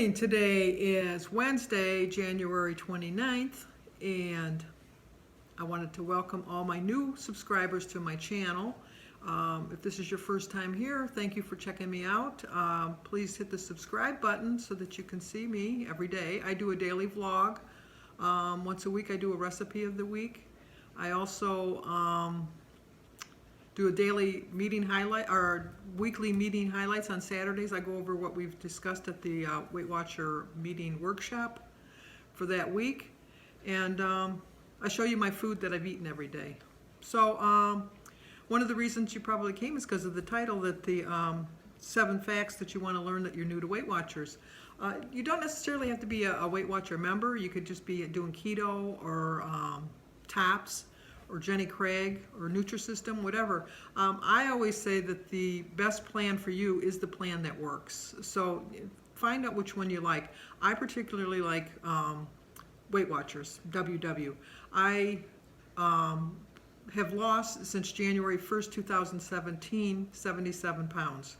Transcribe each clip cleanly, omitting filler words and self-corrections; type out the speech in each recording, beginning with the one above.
morning. Today is Wednesday, January 29th, and I wanted to welcome all my new subscribers to my channel. If this is your first time here, thank you for checking me out. Please hit the subscribe button so that you can see me every day. I do a daily vlog. Once a week I do a recipe of the week. I also do a daily meeting highlight or weekly meeting highlights on Saturdays. I go over what we've discussed at the Weight Watcher meeting workshop for that week, and I show you my food that I've eaten every day. So one of the reasons you probably came is because of the title, that the 7 facts that you want to learn that you're new to Weight Watchers. You don't necessarily have to be a Weight Watcher member. You could just be doing keto or TOPS or Jenny Craig or Nutrisystem, whatever. I always say that the best plan for you is the plan that works. So find out which one you like. I particularly like Weight Watchers, WW. I have lost since January 1st, 2017, 77 pounds.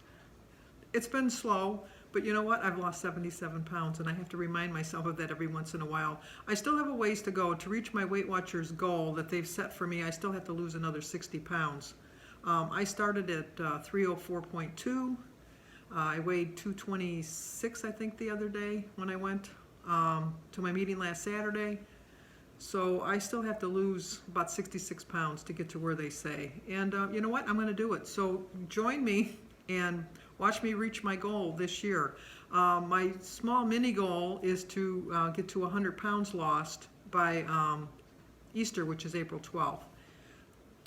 It's been slow, but you know what? I've lost 77 pounds, and I have to remind myself of that every once in a while. I still have a ways to go. To reach my Weight Watchers goal that they've set for me, I still have to lose another 60 pounds. I started at 304.2. I weighed 226, I think, the other day when I went to my meeting last Saturday. So I still have to lose about 66 pounds to get to where they say. And you know what? I'm going to do it. So join me and watch me reach my goal this year. My small mini goal is to get to 100 pounds lost by Easter, which is April 12th.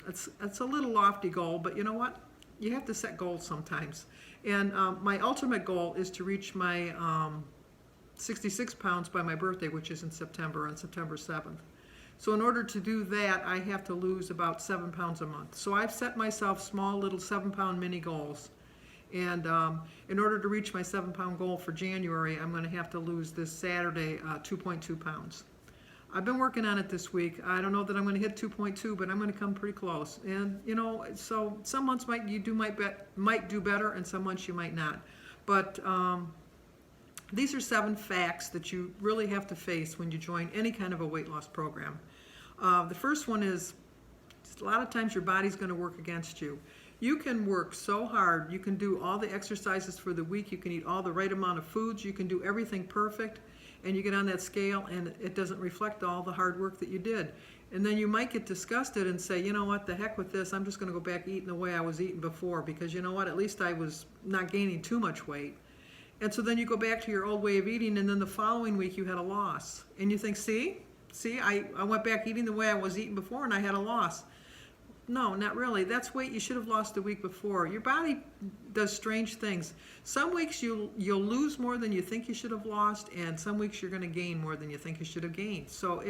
That's a little lofty goal, but you know what? You have to set goals sometimes. And my ultimate goal is to reach my 66 pounds by my birthday, which is in September, on September 7th. So in order to do that, I have to lose about 7 pounds a month. So I've set myself small little 7-pound mini goals. And in order to reach my 7-pound goal for January, I'm going to have to lose this Saturday 2.2 pounds. I've been working on it this week. I don't know that I'm going to hit 2.2, but I'm going to come pretty close. And you know, so some months might do better, and some months you might not. But these are 7 facts that you really have to face when you join any kind of a weight loss program. The first one is, a lot of times your body's going to work against you. You can work so hard, you can do all the exercises for the week, you can eat all the right amount of foods, you can do everything perfect, and you get on that scale and it doesn't reflect all the hard work that you did. And then you might get disgusted and say, you know what, the heck with this, I'm just going to go back eating the way I was eating before, because you know what, at least I was not gaining too much weight. And so then you go back to your old way of eating, and then the following week you had a loss. And you think, see, I went back eating the way I was eating before and I had a loss. No, not really. That's weight you should have lost the week before. Your body does strange things. Some weeks you'll lose more than you think you should have lost, and some weeks you're going to gain more than you think you should have gained. So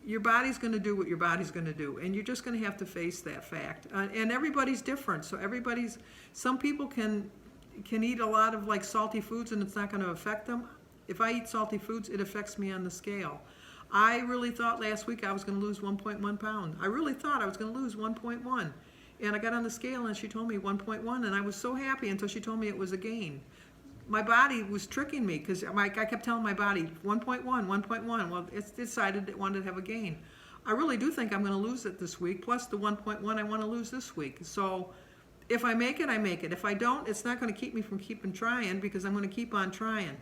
your body's going to do what your body's going to do, and you're just going to have to face that fact. And everybody's different. So some people can eat a lot of like salty foods and it's not going to affect them. If I eat salty foods, it affects me on the scale. I really thought last week I was going to lose 1.1 pound. I really thought I was going to lose 1.1. And I got on the scale and she told me 1.1, and I was so happy until she told me it was a gain. My body was tricking me because I kept telling my body 1.1, 1.1. Well, it's decided it wanted to have a gain. I really do think I'm going to lose it this week, plus the 1.1 I want to lose this week. So if I make it, I make it. If I don't, it's not going to keep me from keeping trying, because I'm going to keep on trying.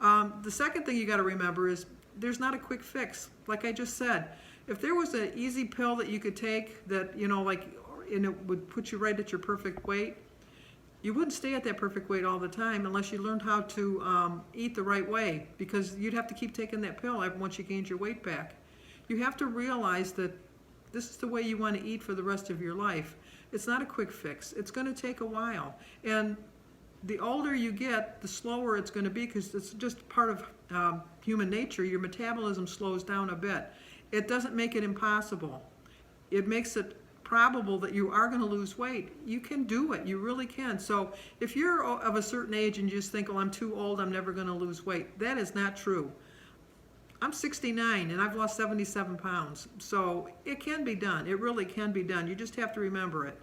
The second thing you got to remember is there's not a quick fix. Like I just said, if there was an easy pill that you could take that, you know, and it would put you right at your perfect weight, you wouldn't stay at that perfect weight all the time unless you learned how to eat the right way, because you'd have to keep taking that pill once you gained your weight back. You have to realize that this is the way you want to eat for the rest of your life. It's not a quick fix. It's going to take a while. And the older you get, the slower it's going to be, because it's just part of human nature. Your metabolism slows down a bit. It doesn't make it impossible. It makes it probable that you are going to lose weight. You can do it. You really can. So if you're of a certain age and you just think, well, I'm too old, I'm never going to lose weight, that is not true. I'm 69 and I've lost 77 pounds. So it can be done. It really can be done. You just have to remember it.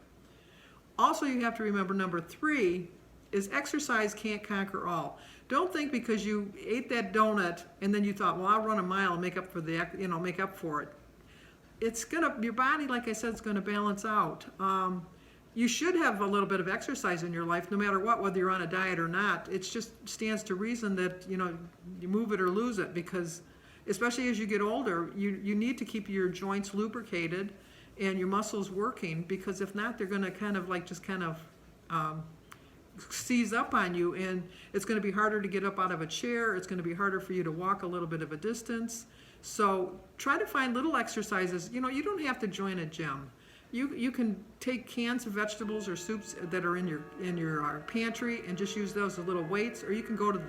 Also, you have to remember number 3 is exercise can't conquer all. Don't think because you ate that donut and then you thought, well, I'll run a mile and make up for make up for it. Your body, like I said, is gonna balance out. You should have a little bit of exercise in your life, no matter what, whether you're on a diet or not. It just stands to reason that, you move it or lose it, because especially as you get older, you need to keep your joints lubricated and your muscles working, because if not, they're gonna seize up on you, and it's gonna be harder to get up out of a chair. It's gonna be harder for you to walk a little bit of a distance. So try to find little exercises. You don't have to join a gym. You can take cans of vegetables or soups that are in your pantry and just use those as little weights, or you can go to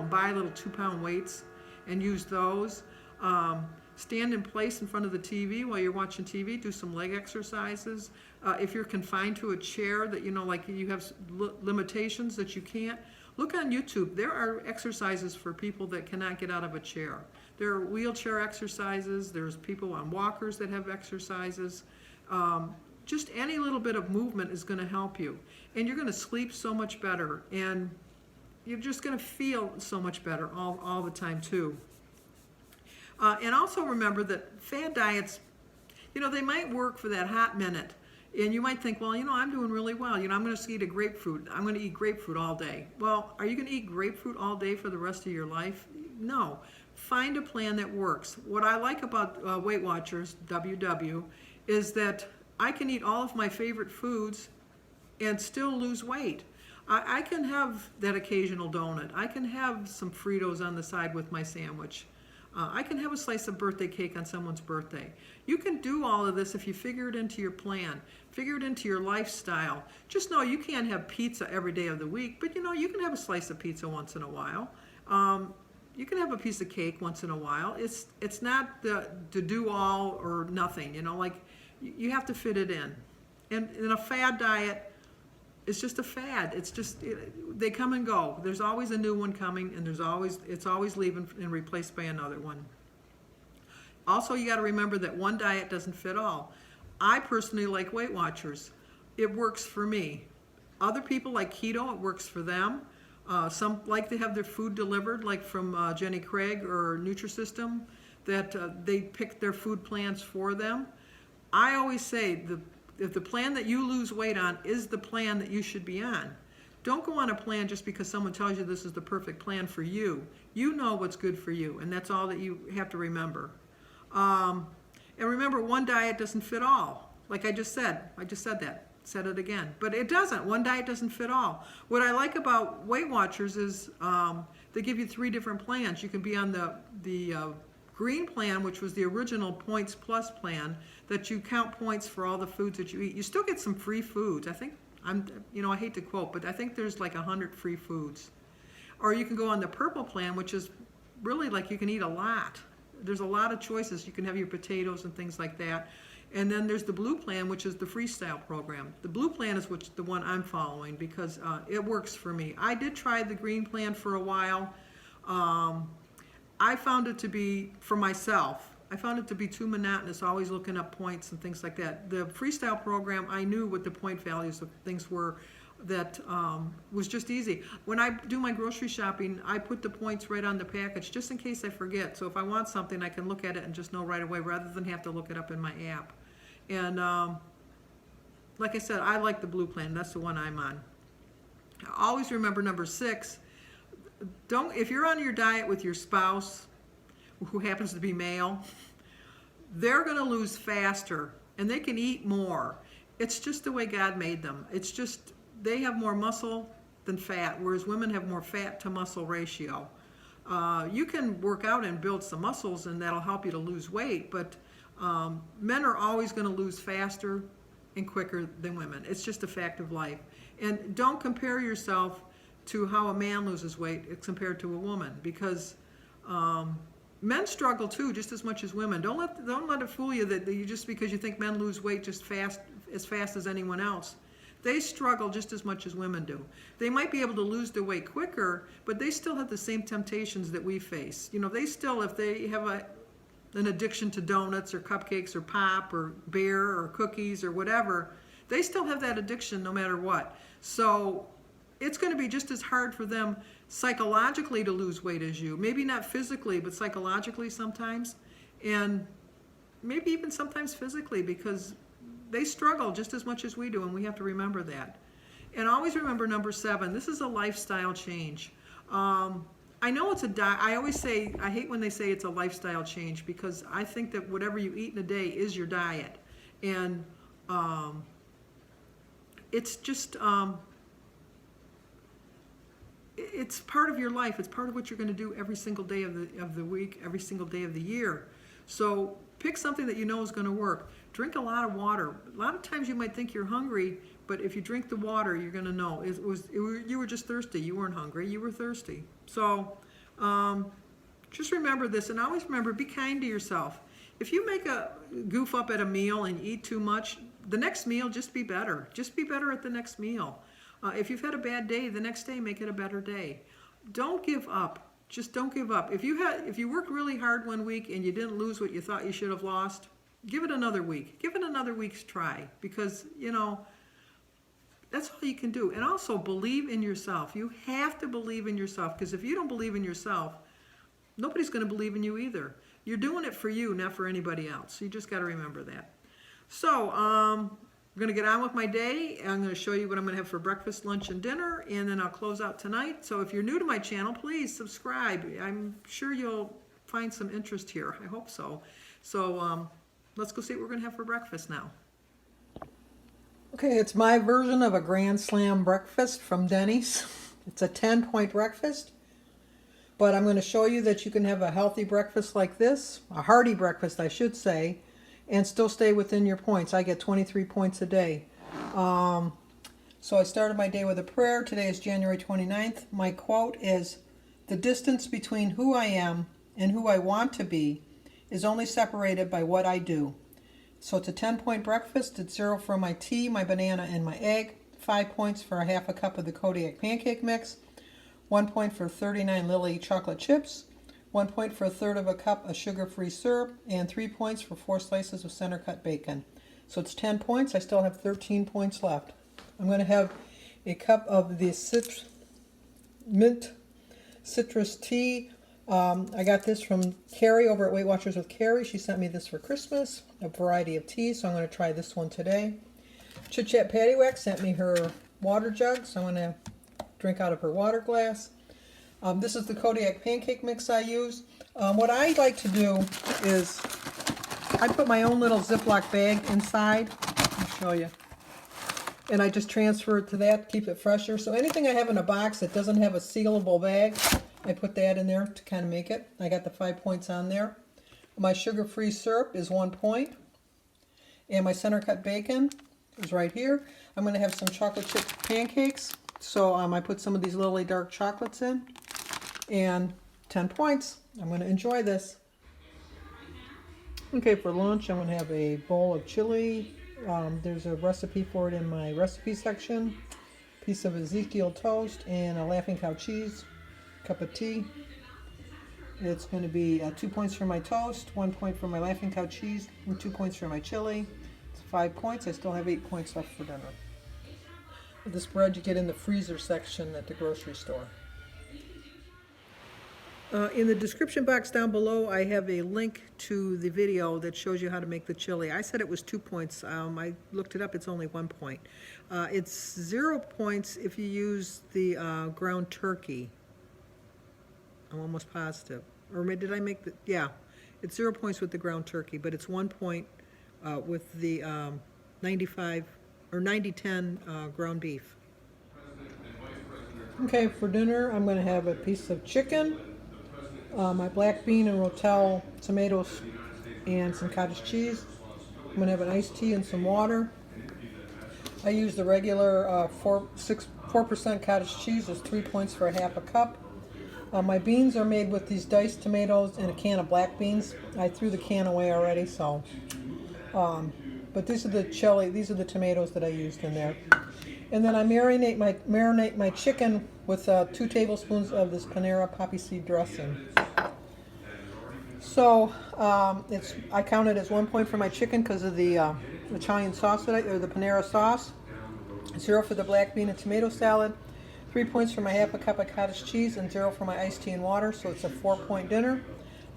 buy little 2-pound weights and use those. Stand in place in front of the TV while you're watching TV. Do some leg exercises. If you're confined to a chair that like you have limitations that you can't, look on YouTube. There are exercises for people that cannot get out of a chair. There are wheelchair exercises. There's people on walkers that have exercises. Just any little bit of movement is going to help you, and you're going to sleep so much better, and you're just going to feel so much better all the time too. And also remember that fad diets, they might work for that hot minute, and you might think, well, I'm doing really well. I'm going to eat a grapefruit. I'm going to eat grapefruit all day. Well, are you going to eat grapefruit all day for the rest of your life? No. Find a plan that works. What I like about Weight Watchers, WW, is that I can eat all of my favorite foods and still lose weight. I can have that occasional donut. I can have some Fritos on the side with my sandwich. I can have a slice of birthday cake on someone's birthday. You can do all of this if you figure it into your plan, figure it into your lifestyle. Just know you can't have pizza every day of the week, but you can have a slice of pizza once in a while. You can have a piece of cake once in a while. It's not to do all or nothing, you have to fit it in. And in a fad diet, it's just a fad. They come and go. There's always a new one coming, and it's always leaving and replaced by another one. Also, you got to remember that one diet doesn't fit all. I personally like Weight Watchers. It works for me. Other people like keto. It works for them. Some like to have their food delivered, like from Jenny Craig or Nutrisystem, that they pick their food plans for them. I always say, if the plan that you lose weight on is the plan that you should be on. Don't go on a plan just because someone tells you this is the perfect plan for you. You know what's good for you, and that's all that you have to remember. And remember, one diet doesn't fit all. Like I just said that. Said it again. But it doesn't. One diet doesn't fit all. What I like about Weight Watchers is they give you 3 different plans. You can be on the green plan, which was the original Points Plus plan, that you count points for all the foods that you eat. You still get some free foods. I think, I hate to quote, but I think there's like 100 free foods. Or you can go on the purple plan, which is really like you can eat a lot. There's a lot of choices. You can have your potatoes and things like that. And then there's the blue plan, which is the freestyle program. The blue plan is the one I'm following because it works for me. I did try the green plan for a while. I found it to be, for myself, I found it to be too monotonous, always looking up points and things like that. The freestyle program, I knew what the point values of things were. That was just easy. When I do my grocery shopping, I put the points right on the package just in case I forget. So if I want something, I can look at it and just know right away rather than have to look it up in my app. And like I said, I like the blue plan. That's the one I'm on. Always remember number 6. If you're on your diet with your spouse, who happens to be male, they're going to lose faster and they can eat more. It's just the way God made them. It's just they have more muscle than fat, whereas women have more fat to muscle ratio. You can work out and build some muscles and that'll help you to lose weight, but men are always going to lose faster and quicker than women. It's just a fact of life. And don't compare yourself to how a man loses weight compared to a woman, because men struggle too, just as much as women. Don't let it fool you that you just because you think men lose weight just as fast as anyone else. They struggle just as much as women do. They might be able to lose their weight quicker, but they still have the same temptations that we face. They still, if they have an addiction to donuts or cupcakes or pop or beer or cookies or whatever, they still have that addiction no matter what. So it's going to be just as hard for them psychologically to lose weight as you. Maybe not physically, but psychologically sometimes. And maybe even sometimes physically, because they struggle just as much as we do, and we have to remember that. And always remember number 7, this is a lifestyle change. I know it's a diet. I always say, I hate when they say it's a lifestyle change, because I think that whatever you eat in a day is your diet. And it's just, it's part of your life. It's part of what you're going to do every single day of the week, every single day of the year. So pick something that you know is going to work. Drink a lot of water. A lot of times you might think you're hungry, but if you drink the water, you're going to know. You were just thirsty. You weren't hungry. You were thirsty. So just remember this, and always remember, be kind to yourself. If you make a goof up at a meal and eat too much, the next meal, just be better. Just be better at the next meal. If you've had a bad day, the next day, make it a better day. Don't give up. Just don't give up. If you worked really hard one week and you didn't lose what you thought you should have lost, give it another week. Give it another week's try, because, you know, that's all you can do. And also believe in yourself. You have to believe in yourself, because if you don't believe in yourself, nobody's going to believe in you either. You're doing it for you, not for anybody else. So you just got to remember that. So I'm going to get on with my day. I'm going to show you what I'm going to have for breakfast, lunch, and dinner, and then I'll close out tonight. So if you're new to my channel, please subscribe. I'm sure you'll find some interest here. I hope so. So let's go see what we're going to have for breakfast now. Okay, it's my version of a Grand Slam breakfast from Denny's. It's a 10-point breakfast, but I'm going to show you that you can have a healthy breakfast like this, a hearty breakfast, I should say, and still stay within your points. I get 23 points a day. So I started my day with a prayer. Today is January 29th. My quote is, "The distance between who I am and who I want to be is only separated by what I do." So it's a 10-point breakfast. It's 0 for my tea, my banana, and my egg. 5 points for a half a cup of the Kodiak pancake mix. 1 point for 39 Lily chocolate chips. 1 point for a third of a cup of sugar-free syrup. And 3 points for 4 slices of center-cut bacon. So it's 10 points. I still have 13 points left. I'm going to have a cup of the mint citrus tea. I got this from Carrie over at Weight Watchers with Carrie. She sent me this for Christmas, a variety of teas, so I'm going to try this one today. Chit Chat Patty Wax sent me her water jug, so I'm going to drink out of her water glass. This is the Kodiak pancake mix I use. What I like to do is I put my own little Ziploc bag inside. I'll show you. And I just transfer it to that to keep it fresher. So anything I have in a box that doesn't have a sealable bag, I put that in there to kind of make it. I got the 5 points on there. My sugar-free syrup is 1 point. And my center-cut bacon is right here. I'm going to have some chocolate chip pancakes. So I put some of these Lily dark chocolates in. And 10 points. I'm going to enjoy this. Okay, for lunch I'm going to have a bowl of chili. There's a recipe for it in my recipe section. Piece of Ezekiel toast and a Laughing Cow cheese. Cup of tea. It's going to be 2 points for my toast, 1 point for my Laughing Cow cheese, and 2 points for my chili. It's 5 points. I still have 8 points left for dinner. This bread you get in the freezer section at the grocery store. In the description box down below, I have a link to the video that shows you how to make the chili. I said it was 2 points. I looked it up. It's only 1 point. It's 0 points if you use the ground turkey. I'm almost positive. Or did I make the... Yeah, it's 0 points with the ground turkey, but it's 1 point with the 95 or 90-10 ground beef. Okay, for dinner, I'm going to have a piece of chicken, my black bean and rotel tomatoes, and some cottage cheese. I'm going to have an iced tea and some water. I use the regular 4% cottage cheese. It's 3 points for a half a cup. My beans are made with these diced tomatoes and a can of black beans. I threw the can away already, so. But these are the chili. These are the tomatoes that I used in there. And then I marinate my chicken with 2 tablespoons of this Panera poppy seed dressing. So I count it as 1 point for my chicken because of the Italian sauce or the Panera sauce. 0 for the black bean and tomato salad. 3 points for my half a cup of cottage cheese and 0 for my iced tea and water, so it's a 4-point dinner.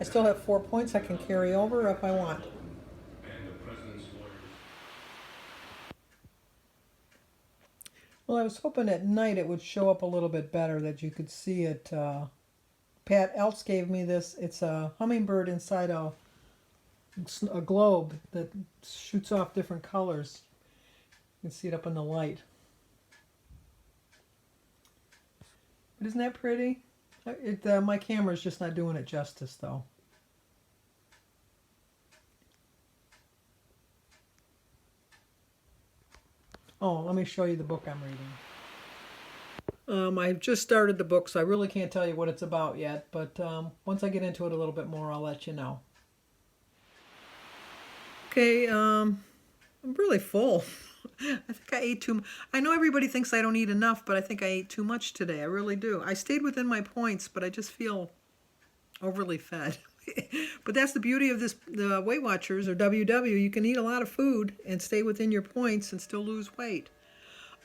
I still have 4 points I can carry over if I want. Well, I was hoping at night it would show up a little bit better, that you could see it. Pat Elts gave me this. It's a hummingbird inside a globe that shoots off different colors. You can see it up in the light. But isn't that pretty? My camera's just not doing it justice, though. Oh, let me show you the book I'm reading. I've just started the book, so I really can't tell you what it's about yet, but once I get into it a little bit more, I'll let you know. Okay, I'm really full. I think I ate too much. I know everybody thinks I don't eat enough, but I think I ate too much today. I really do. I stayed within my points, but I just feel overly fed. But that's the beauty of this, the Weight Watchers, or WW. You can eat a lot of food and stay within your points and still lose weight.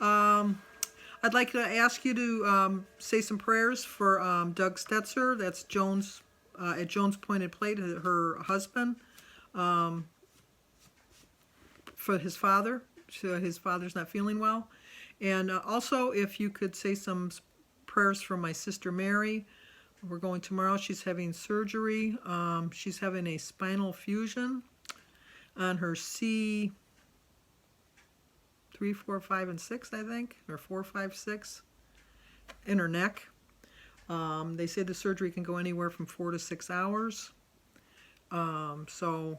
I'd like to ask you to say some prayers for Doug Stetzer. That's Jones, at Jones Pointed Plate, her husband, for his father. His father's not feeling well. And also, if you could say some prayers for my sister Mary. We're going tomorrow. She's having surgery. She's having a spinal fusion on her C3, 4, 5, and 6, I think, or 4, 5, 6, in her neck. They say the surgery can go anywhere from 4 to 6 hours. So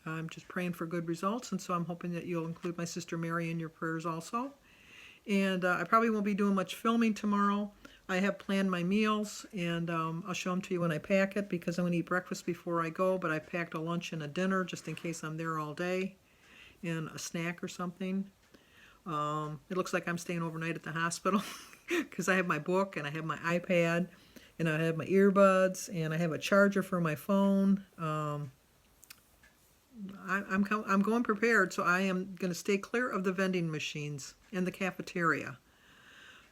I'm just praying for good results, and so I'm hoping that you'll include my sister Mary in your prayers also. And I probably won't be doing much filming tomorrow. I have planned my meals, and I'll show them to you when I pack it, because I'm going to eat breakfast before I go, but I packed a lunch and a dinner just in case I'm there all day, and a snack or something. It looks like I'm staying overnight at the hospital because I have my book, and I have my iPad, and I have my earbuds, and I have a charger for my phone. I'm going prepared, so I am going to stay clear of the vending machines and the cafeteria.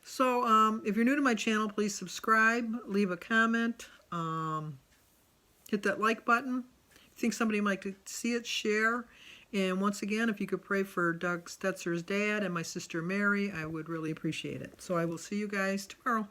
So if you're new to my channel, please subscribe, leave a comment, hit that like button. If you think somebody might like to see it, share. And once again, if you could pray for Doug Stetzer's dad and my sister Mary, I would really appreciate it. So I will see you guys tomorrow.